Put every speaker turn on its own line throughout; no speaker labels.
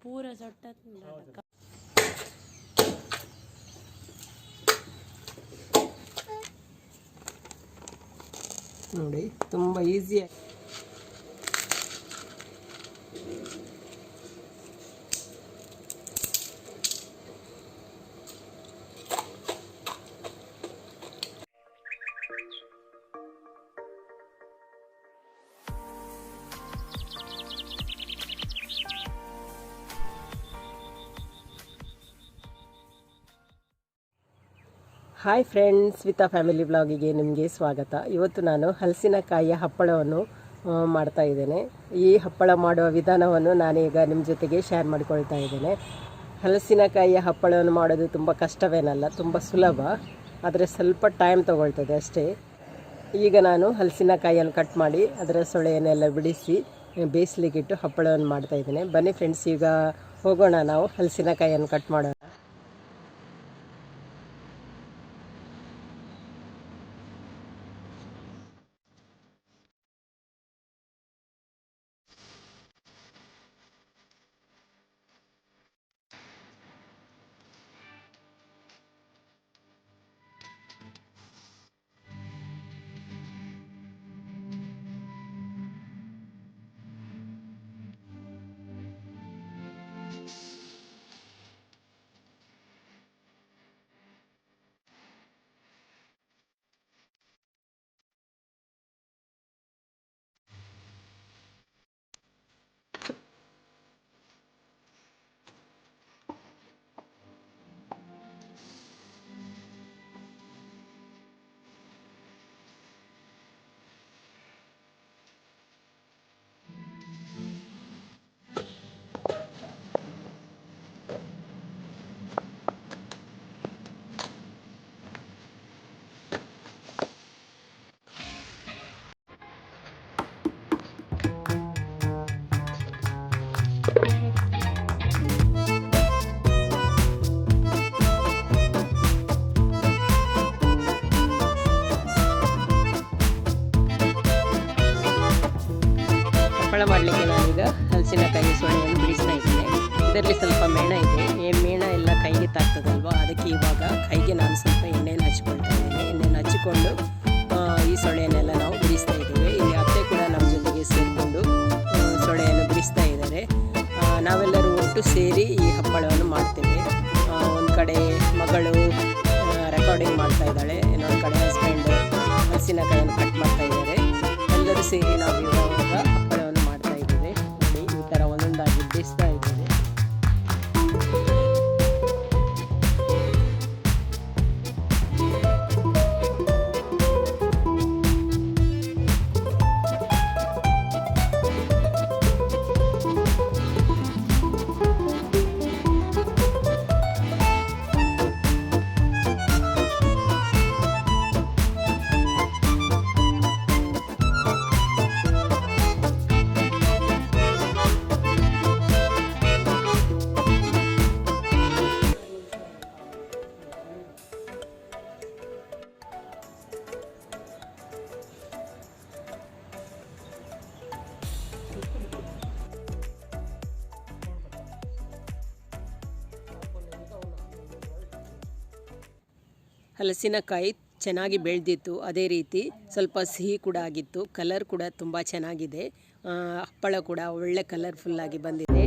पूरा
ನೋಡಿ ತುಂಬ ಈಸಿ. ಹಾಯ್ ಫ್ರೆಂಡ್ಸ್, ವಿತಾ ಫ್ಯಾಮಿಲಿ ಬ್ಲಾಗಿಗೆ ನಿಮಗೆ ಸ್ವಾಗತ. ಇವತ್ತು ನಾನು ಹಲಸಿನಕಾಯಿಯ ಹಪ್ಪಳವನ್ನು ಮಾಡ್ತಾ ಇದ್ದೇನೆ. ಈ ಹಪ್ಪಳ ಮಾಡುವ ವಿಧಾನವನ್ನು ನಾನೀಗ ನಿಮ್ಮ ಜೊತೆಗೆ ಶೇರ್ ಮಾಡಿಕೊಳ್ತಾ ಇದ್ದೇನೆ. ಹಲಸಿನಕಾಯಿಯ ಹಪ್ಪಳವನ್ನು ಮಾಡೋದು ತುಂಬ ಕಷ್ಟವೇನಲ್ಲ, ತುಂಬ ಸುಲಭ, ಆದರೆ ಸ್ವಲ್ಪ ಟೈಮ್ ತಗೊಳ್ತದೆ ಅಷ್ಟೇ. ಈಗ ನಾನು ಹಲಸಿನಕಾಯಿಯನ್ನು ಕಟ್ ಮಾಡಿ ಅದರ ಸೊಳೆಯನ್ನೆಲ್ಲ ಬಿಡಿಸಿ ಬೇಯಿಸ್ಲಿಕ್ಕಿಟ್ಟು ಹಪ್ಪಳವನ್ನು ಮಾಡ್ತಾ ಇದ್ದೇನೆ. ಬನ್ನಿ ಫ್ರೆಂಡ್ಸ್, ಈಗ ಹೋಗೋಣ ನಾವು ಹಲಸಿನಕಾಯಿಯನ್ನು ಕಟ್ ಮಾಡೋಣ. ಹಪ್ಪಳ ಮಾಡಲಿಕ್ಕೆ ನಾನೀಗ ಹಲಸಿನಕಾಯಿ ಸೊಳೆಯನ್ನು ಬಿಡಿಸ್ತಾ ಇದ್ದೇನೆ. ಇದರಲ್ಲಿ ಸ್ವಲ್ಪ ಮೇಣ ಇದೆ. ಮೇಣ ಎಲ್ಲ ಕೈಗೆ ತಾಗ್ತದಲ್ವ, ಅದಕ್ಕೆ ಇವಾಗ ಕೈಗೆ ನಾನು ಸ್ವಲ್ಪ ಎಣ್ಣೆಯನ್ನು ಹಚ್ಕೊಳ್ತಾ ಇದ್ದೇನೆ. ಎಣ್ಣೆಯನ್ನು ಹಚ್ಚಿಕೊಂಡು ಈ ಸೊಳೆಯನ್ನೆಲ್ಲ ನಾವು ಬಿಡಿಸ್ತಾ ಇದ್ದೇವೆ. ಇಲ್ಲಿ ಅತ್ತೆ ಕೂಡ ನಮ್ಮ ಜೊತೆಗೆ ಸೇರಿಕೊಂಡು ಸೊಳೆಯನ್ನು ಬಿಡಿಸ್ತಾ ಇದ್ದಾರೆ. ನಾವೆಲ್ಲರೂ ಒಟ್ಟು ಸೇರಿ ಈ ಹಪ್ಪಳವನ್ನು ಮಾಡ್ತೇವೆ. ಒಂದು ಕಡೆ ಮಗಳು ರೆಕಾರ್ಡಿಂಗ್ ಮಾಡ್ತಾ ಇದ್ದಾಳೆ, ಇನ್ನೊಂದು ಕಡೆ ಹಸ್ಬೆಂಡ್ ಹಲಸಿನಕಾಯಿಯನ್ನು ಕಟ್ ಮಾಡ್ತಾ ಇದ್ದಾರೆ. ಎಲ್ಲರೂ ಸೇರಿ ನಾವು ಇವಾಗ ಹಪ್ಪಳವನ್ನು ಮಾಡ್ತಾ ಇದ್ದೇವೆ. ನೋಡಿ, ಈ ಥರ ಒಂದೊಂದಾಗಿ ಬಿಡಿಸ್ತಾ ಇದ್ದೇವೆ. ಹಲಸಿನಕಾಯಿ ಚೆನ್ನಾಗಿ ಬೆಳೆದಿತ್ತು, ಅದೇ ರೀತಿ ಸ್ವಲ್ಪ ಸಿಹಿ ಕೂಡ ಆಗಿತ್ತು. ಕಲರ್ ಕೂಡ ತುಂಬ ಚೆನ್ನಾಗಿದೆ. ಹಪ್ಪಳ ಕೂಡ ಒಳ್ಳೆ ಕಲರ್ಫುಲ್ಲಾಗಿ ಬಂದಿದೆ.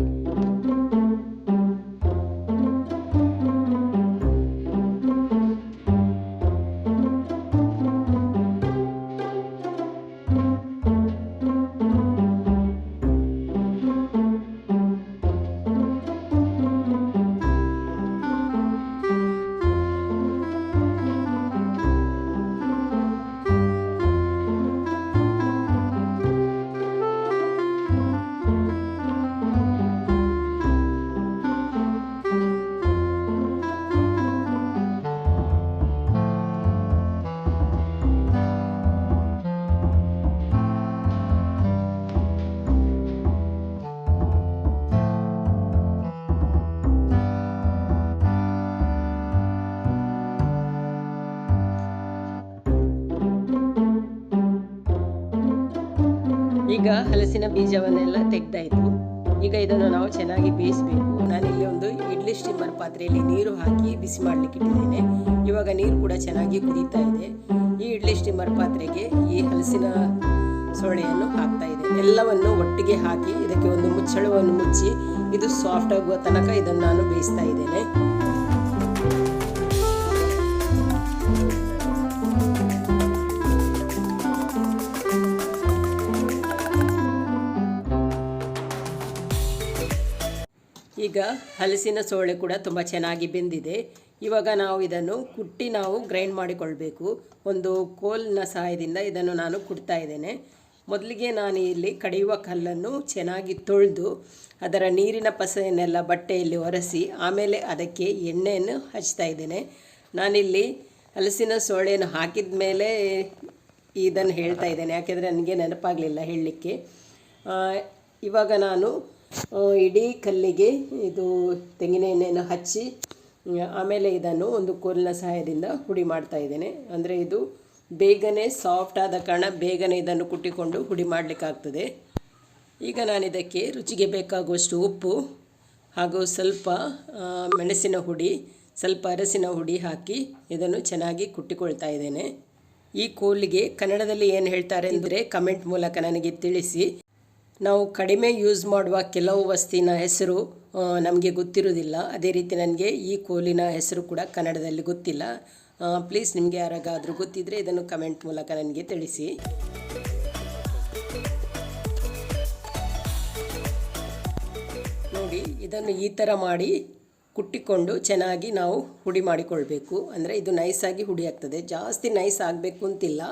ಈಗ ಹಲಸಿನ ಬೀಜವನ್ನೆಲ್ಲ ತೆಗೆದಾಯಿತು. ಈಗ ಇದನ್ನು ನಾವು ಚೆನ್ನಾಗಿ ಬೇಯಿಸಬೇಕು. ನಾನಿಲ್ಲಿ ಒಂದು ಇಡ್ಲಿ ಸ್ಟೀಮರ್ ಪಾತ್ರೆಯಲ್ಲಿ ನೀರು ಹಾಕಿ ಬಿಸಿ ಮಾಡಲಿಕ್ಕೆ ಇಟ್ಟಿದ್ದೇನೆ. ಇವಾಗ ನೀರು ಕೂಡ ಚೆನ್ನಾಗಿ ಕುದೀತಾ ಇದೆ. ಈ ಇಡ್ಲಿ ಸ್ಟೀಮರ್ ಪಾತ್ರೆಗೆ ಈ ಹಲಸಿನ ಸೋಳೆಯನ್ನು ಹಾಕ್ತಾ ಇದೆ. ಎಲ್ಲವನ್ನು ಒಟ್ಟಿಗೆ ಹಾಕಿ ಇದಕ್ಕೆ ಒಂದು ಮುಚ್ಚಳವನ್ನು ಮುಚ್ಚಿ ಇದು ಸಾಫ್ಟ್ ಆಗುವ ತನಕ ಇದನ್ನು ನಾನು ಬೇಯಿಸ್ತಾ ಇದ್ದೇನೆ. ಈಗ ಹಲಸಿನ ಸೋಳೆ ಕೂಡ ತುಂಬ ಚೆನ್ನಾಗಿ ಬೆಂದಿದೆ. ಇವಾಗ ನಾವು ಇದನ್ನು ಕುಟ್ಟಿ ಗ್ರೈಂಡ್ ಮಾಡಿಕೊಳ್ಬೇಕು. ಒಂದು ಕೋಲ್ನ ಸಹಾಯದಿಂದ ಇದನ್ನು ನಾನು ಕುಟ್ತಾ ಇದ್ದೇನೆ. ಮೊದಲಿಗೆ ನಾನು ಇಲ್ಲಿ ಕಡಿಯುವ ಕಲ್ಲನ್ನು ಚೆನ್ನಾಗಿ ತೊಳೆದು ಅದರ ನೀರಿನ ಪಸೆಯನ್ನೆಲ್ಲ ಬಟ್ಟೆಯಲ್ಲಿ ಒರೆಸಿ ಆಮೇಲೆ ಅದಕ್ಕೆ ಎಣ್ಣೆಯನ್ನು ಹಚ್ತಾ ಇದ್ದೇನೆ. ನಾನಿಲ್ಲಿ ಹಲಸಿನ ಸೋಳೆಯನ್ನು ಹಾಕಿದ ಮೇಲೆ ಇದನ್ನು ಹೇಳ್ತಾ ಇದ್ದೇನೆ, ಯಾಕೆಂದರೆ ನನಗೆ ನೆನಪಾಗಲಿಲ್ಲ ಹೇಳಲಿಕ್ಕೆ. ಇವಾಗ ನಾನು ಇಡೀ ಕಲ್ಲಿಗೆ ಇದು ತೆಂಗಿನ ಎಣ್ಣೆಯನ್ನು ಹಚ್ಚಿ ಆಮೇಲೆ ಇದನ್ನು ಒಂದು ಕೋಲಿನ ಸಹಾಯದಿಂದ ಹುಡಿ ಮಾಡ್ತಾ ಇದ್ದೇನೆ. ಅಂದರೆ ಇದು ಬೇಗನೆ ಸಾಫ್ಟ್ ಆದ ಕಾರಣ ಬೇಗನೆ ಇದನ್ನು ಕುಟ್ಟಿಕೊಂಡು ಹುಡಿ ಮಾಡಲಿಕ್ಕಾಗ್ತದೆ. ಈಗ ನಾನು ಇದಕ್ಕೆ ರುಚಿಗೆ ಬೇಕಾಗುವಷ್ಟು ಉಪ್ಪು ಹಾಗೂ ಸ್ವಲ್ಪ ಮೆಣಸಿನ ಹುಡಿ, ಸ್ವಲ್ಪ ಅರಸಿನ ಹುಡಿ ಹಾಕಿ ಇದನ್ನು ಚೆನ್ನಾಗಿ ಕುಟ್ಟಿಕೊಳ್ತಾ ಇದ್ದೇನೆ. ಈ ಕೋಲಿಗೆ ಕನ್ನಡದಲ್ಲಿ ಏನು ಹೇಳ್ತಾರೆ ಅಂದರೆ ಕಮೆಂಟ್ ಮೂಲಕ ನನಗೆ ತಿಳಿಸಿ. ನಾವು ಕಡಿಮೆ ಯೂಸ್ ಮಾಡುವ ಕೆಲವು ವಸ್ತುವಿನ ಹೆಸರು ನಮಗೆ ಗೊತ್ತಿರೋದಿಲ್ಲ. ಅದೇ ರೀತಿ ನನಗೆ ಈ ಕೋಲಿನ ಹೆಸರು ಕೂಡ ಕನ್ನಡದಲ್ಲಿ ಗೊತ್ತಿಲ್ಲ. ಪ್ಲೀಸ್ ನಿಮಗೆ ಯಾರಿಗಾದರೂ ಗೊತ್ತಿದ್ದರೆ ಇದನ್ನು ಕಮೆಂಟ್ ಮೂಲಕ ನನಗೆ ತಿಳಿಸಿ. ನೋಡಿ, ಇದನ್ನು ಈ ಥರ ಮಾಡಿ ಕುಟ್ಟಿಕೊಂಡು ಚೆನ್ನಾಗಿ ನಾವು ಹುಡಿ ಮಾಡಿಕೊಳ್ಬೇಕು. ಅಂದರೆ ಇದು ನೈಸಾಗಿ ಹುಡಿ ಆಗ್ತದೆ. ಜಾಸ್ತಿ ನೈಸ್ ಆಗಬೇಕು ಅಂತಿಲ್ಲ.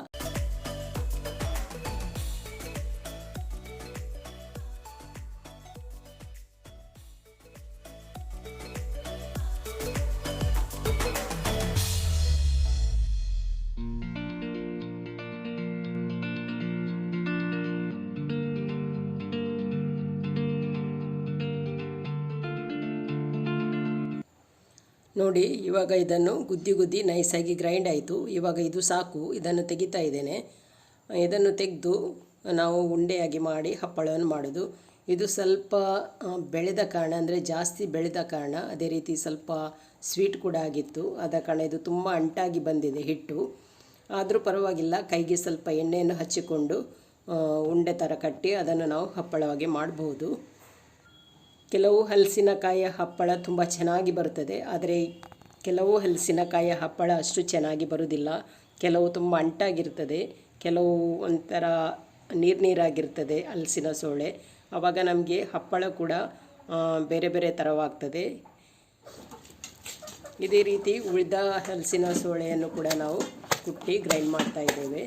ನೋಡಿ, ಇವಾಗ ಇದನ್ನು ಗುದ್ದಿ ನೈಸಾಗಿ ಗ್ರೈಂಡ್ ಆಯಿತು. ಇವಾಗ ಇದು ಸಾಕು. ಇದನ್ನು ತೆಗಿತಾ ಇದ್ದೇನೆ. ಇದನ್ನು ತೆಗೆದು ನಾವು ಉಂಡೆಯಾಗಿ ಮಾಡಿ ಹಪ್ಪಳವನ್ನು ಮಾಡೋದು. ಇದು ಸ್ವಲ್ಪ ಬೆಳೆದ ಕಾರಣ, ಅಂದರೆ ಜಾಸ್ತಿ ಬೆಳೆದ ಕಾರಣ, ಅದೇ ರೀತಿ ಸ್ವಲ್ಪ ಸ್ವೀಟ್ ಕೂಡ ಆಗಿತ್ತು. ಆದ ಕಾರಣ ಇದು ತುಂಬ ಅಂಟಾಗಿ ಬಂದಿದೆ ಹಿಟ್ಟು. ಆದರೂ ಪರವಾಗಿಲ್ಲ, ಕೈಗೆ ಸ್ವಲ್ಪ ಎಣ್ಣೆಯನ್ನು ಹಚ್ಚಿಕೊಂಡು ಉಂಡೆ ಥರ ಕಟ್ಟಿ ಅದನ್ನು ನಾವು ಹಪ್ಪಳವಾಗಿ ಮಾಡಬಹುದು. ಕೆಲವು ಹಲಸಿನಕಾಯಿಯ ಹಪ್ಪಳ ತುಂಬ ಚೆನ್ನಾಗಿ ಬರುತ್ತದೆ, ಆದರೆ ಕೆಲವು ಹಲಸಿನಕಾಯಿಯ ಹಪ್ಪಳ ಅಷ್ಟು ಚೆನ್ನಾಗಿ ಬರುವುದಿಲ್ಲ. ಕೆಲವು ತುಂಬ ಅಂಟಾಗಿರ್ತದೆ, ಕೆಲವು ಒಂಥರ ನೀರಾಗಿರ್ತದೆ ಹಲಸಿನ ಸೋಳೆ. ಆವಾಗ ನಮಗೆ ಹಪ್ಪಳ ಕೂಡ ಬೇರೆ ಬೇರೆ ಥರವಾಗ್ತದೆ. ಇದೇ ರೀತಿ ಉಳಿದ ಹಲಸಿನ ಸೋಳೆಯನ್ನು ಕೂಡ ನಾವು ಕುಟ್ಟಿ ಗ್ರೈಂಡ್ ಮಾಡ್ತಾ ಇದ್ದೇವೆ.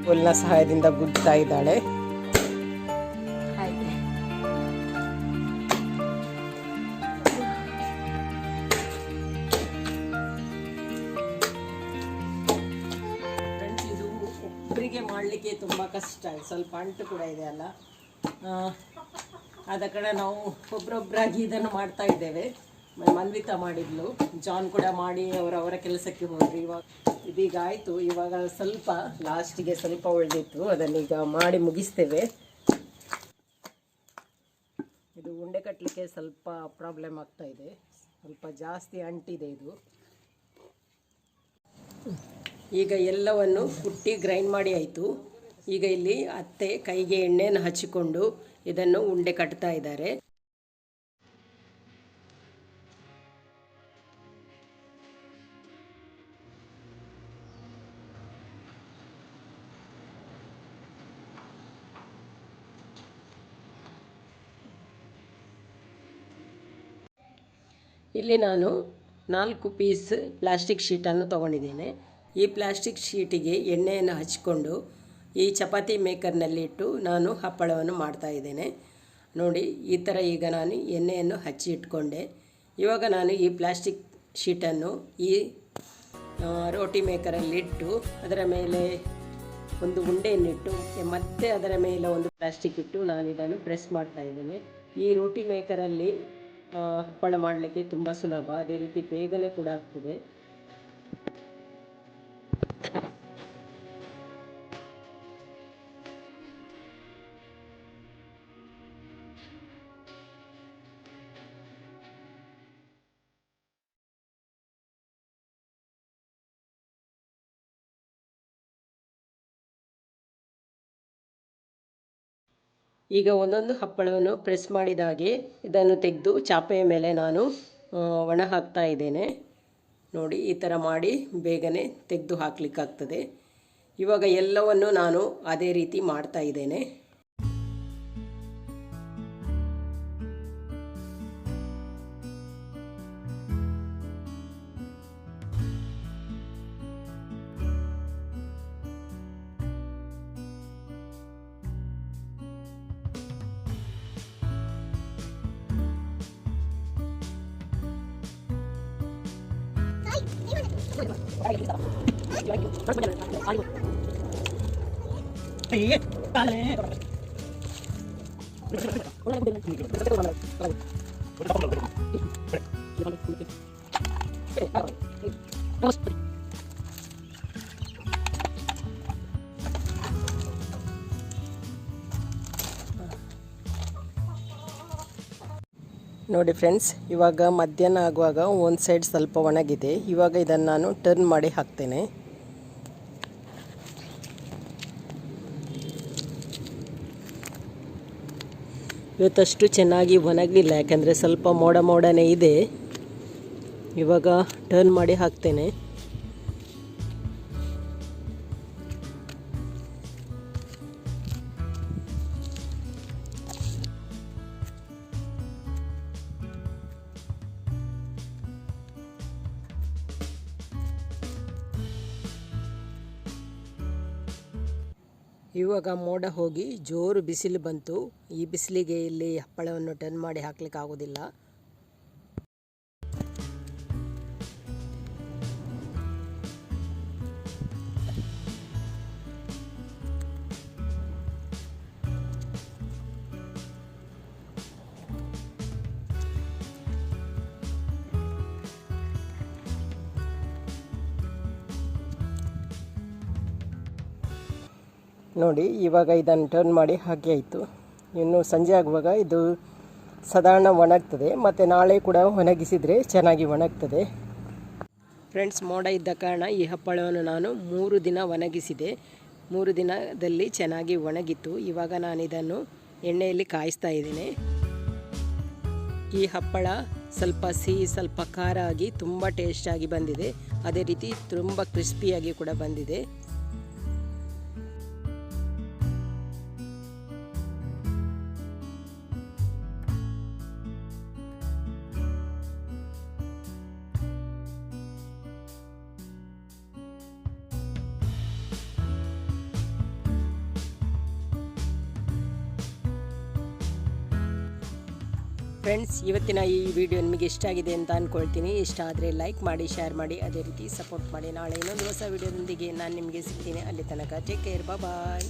ಕೋಲಿನ ಸಹಾಯದಿಂದ ಗುದ್ತಾ ಇದ್ದಾಳೆ. ಇದು ಒಬ್ಬರಿಗೆ ಮಾಡಲಿಕ್ಕೆ ತುಂಬ ಕಷ್ಟ. ಸ್ವಲ್ಪ ಅಂಟು ಕೂಡ ಇದೆ ಅಲ್ಲ, ಆದ ಕಾರಣ ನಾವು ಒಬ್ಬರೊಬ್ಬರಾಗಿ ಇದನ್ನು ಮಾಡ್ತಾ ಇದ್ದೇವೆ. ಮನ್ವಿತಾ ಮಾಡಿದ್ಲು, ಜಾನ್ ಕೂಡ ಮಾಡಿ ಅವರವರ ಕೆಲಸಕ್ಕೆ ಹೋದ್ರಿ. ಇದೀಗ ಆಯಿತು. ಇವಾಗ ಸ್ವಲ್ಪ ಲಾಸ್ಟಿಗೆ ಸ್ವಲ್ಪ ಉಳಿದಿತ್ತು, ಅದನ್ನೀಗ ಮಾಡಿ ಮುಗಿಸ್ತೇವೆ. ಇದು ಉಂಡೆ ಕಟ್ಟಲಿಕ್ಕೆ ಸ್ವಲ್ಪ ಪ್ರಾಬ್ಲಮ್ ಆಗ್ತಾ ಇದೆ, ಸ್ವಲ್ಪ ಜಾಸ್ತಿ ಅಂಟಿದೆ ಇದು. ಈಗ ಎಲ್ಲವನ್ನು ಕುಟ್ಟಿ ಗ್ರೈಂಡ್ ಮಾಡಿ ಆಯಿತು. ಈಗ ಇಲ್ಲಿ ಅತ್ತೆ ಕೈಗೆ ಎಣ್ಣೆಯನ್ನು ಹಚ್ಚಿಕೊಂಡು ಇದನ್ನು ಉಂಡೆ ಕಟ್ತಾ ಇದ್ದಾರೆ. ಇಲ್ಲಿ ನಾನು 4 ಪೀಸ್ ಪ್ಲಾಸ್ಟಿಕ್ ಶೀಟನ್ನು ತೊಗೊಂಡಿದ್ದೇನೆ. ಈ ಪ್ಲಾಸ್ಟಿಕ್ ಶೀಟಿಗೆ ಎಣ್ಣೆಯನ್ನು ಹಚ್ಚಿಕೊಂಡು ಈ ಚಪಾತಿ ಮೇಕರ್ನಲ್ಲಿಟ್ಟು ನಾನು ಹಪ್ಪಳವನ್ನು ಮಾಡ್ತಾ ಇದ್ದೇನೆ. ನೋಡಿ, ಈ ಥರ ಈಗ ನಾನು ಎಣ್ಣೆಯನ್ನು ಹಚ್ಚಿ ಇಟ್ಕೊಂಡೆ. ಇವಾಗ ನಾನು ಈ ಪ್ಲಾಸ್ಟಿಕ್ ಶೀಟನ್ನು ಈ ರೋಟಿ ಮೇಕರಲ್ಲಿಟ್ಟು ಅದರ ಮೇಲೆ ಒಂದು ಉಂಡೆಯನ್ನಿಟ್ಟು ಮತ್ತೆ ಅದರ ಮೇಲೆ ಒಂದು ಪ್ಲಾಸ್ಟಿಕ್ ಇಟ್ಟು ನಾನು ಇದನ್ನು ಪ್ರೆಸ್ ಮಾಡ್ತಾ ಇದ್ದೇನೆ. ಈ ರೋಟಿ ಮೇಕರಲ್ಲಿ ಹಪ್ಪಳ ಮಾಡಲಿಕ್ಕೆ ತುಂಬ ಸುಲಭ, ಅದೇ ರೀತಿ ಬೇಗನೆ ಕೂಡ ಆಗ್ತದೆ. ಈಗ ಒಂದೊಂದು ಹಪ್ಪಳವನ್ನು ಪ್ರೆಸ್ ಮಾಡಿದ ಹಾಗೆ ಇದನ್ನು ತೆಗೆದು ಚಾಪೆಯ ಮೇಲೆ ನಾನು ಒಣ ಹಾಕ್ತಾ ಇದ್ದೇನೆ. ನೋಡಿ, ಈ ಥರ ಮಾಡಿ ಬೇಗನೆ ತೆಗೆದು ಹಾಕಲಿಕ್ಕಾಗ್ತದೆ. ಇವಾಗ ಎಲ್ಲವನ್ನು ನಾನು ಅದೇ ರೀತಿ ಮಾಡ್ತಾ ಇದ್ದೇನೆ. ನೋಡಿ ಫ್ರೆಂಡ್ಸ್, ಇವಾಗ ಮಧ್ಯಾಹ್ನ ಆಗುವಾಗ ಒಂದು ಸೈಡ್ ಸ್ವಲ್ಪ ಒಣಗಿದೆ. ಇವಾಗ ಇದನ್ನು ನಾನು ಟರ್ನ್ ಮಾಡಿ ಹಾಕ್ತೇನೆ. ಇವತ್ತಷ್ಟು ಚೆನ್ನಾಗಿ ಒಣಗಲಿಲ್ಲ, ಯಾಕಂದರೆ ಸ್ವಲ್ಪ ಮೋಡನೇ ಇದೆ. ಇವಾಗ ಟರ್ನ್ ಮಾಡಿ ಹಾಕ್ತೇನೆ. ಇವಾಗ ಮೋಡ ಹೋಗಿ ಜೋರು ಬಿಸಿಲು ಬಂತು. ಈ ಬಿಸಿಲಿಗೆ ಇಲ್ಲಿ ಹಪ್ಪಳವನ್ನು ಟರ್ನ್ ಮಾಡಿ ಹಾಕ್ಲಿಕ್ಕೆ ಆಗೋದಿಲ್ಲ. ನೋಡಿ, ಇವಾಗ ಇದನ್ನು ಟರ್ನ್ ಮಾಡಿ ಹಾಕಿ ಆಯಿತು. ಇನ್ನು ಸಂಜೆ ಆಗುವಾಗ ಇದು ಸಾಧಾರಣ ಒಣಗ್ತದೆ, ಮತ್ತು ನಾಳೆ ಕೂಡ ಒಣಗಿಸಿದರೆ ಚೆನ್ನಾಗಿ ಒಣಗ್ತದೆ. ಫ್ರೆಂಡ್ಸ್, ಮೋಡ ಇದ್ದ ಕಾರಣ ಈ ಹಪ್ಪಳವನ್ನು ನಾನು 3 ದಿನ ಒಣಗಿಸಿದೆ. 3 ದಿನದಲ್ಲಿ ಚೆನ್ನಾಗಿ ಒಣಗಿತ್ತು. ಇವಾಗ ನಾನು ಇದನ್ನು ಎಣ್ಣೆಯಲ್ಲಿ ಕಾಯಿಸ್ತಾ ಇದ್ದೇನೆ. ಈ ಹಪ್ಪಳ ಸ್ವಲ್ಪ ಸಿಹಿ, ಸ್ವಲ್ಪ ಖಾರ ಆಗಿ ತುಂಬ ಟೇಸ್ಟಾಗಿ ಬಂದಿದೆ. ಅದೇ ರೀತಿ ತುಂಬ ಕ್ರಿಸ್ಪಿಯಾಗಿ ಕೂಡ ಬಂದಿದೆ. ಫ್ರೆಂಡ್ಸ್, ಇವತ್ತಿನ ಈ ವಿಡಿಯೋ ನಿಮಗೆ ಇಷ್ಟ ಆಗಿದೆ ಅಂತ ಅಂದ್ಕೊಳ್ತೀನಿ. ಇಷ್ಟ ಆದರೆ ಲೈಕ್ ಮಾಡಿ, ಶೇರ್ ಮಾಡಿ, ಅದೇ ರೀತಿ ಸಪೋರ್ಟ್ ಮಾಡಿ. ನಾಳೆ ಇನ್ನೊಂದು ಹೊಸ ವಿಡಿಯೋದೊಂದಿಗೆ ನಾನು ನಿಮಗೆ ಸಿಗ್ತೀನಿ. ಅಲ್ಲಿ ತನಕ ಟೇಕ್ ಕೇರ್, ಬಾಯ್.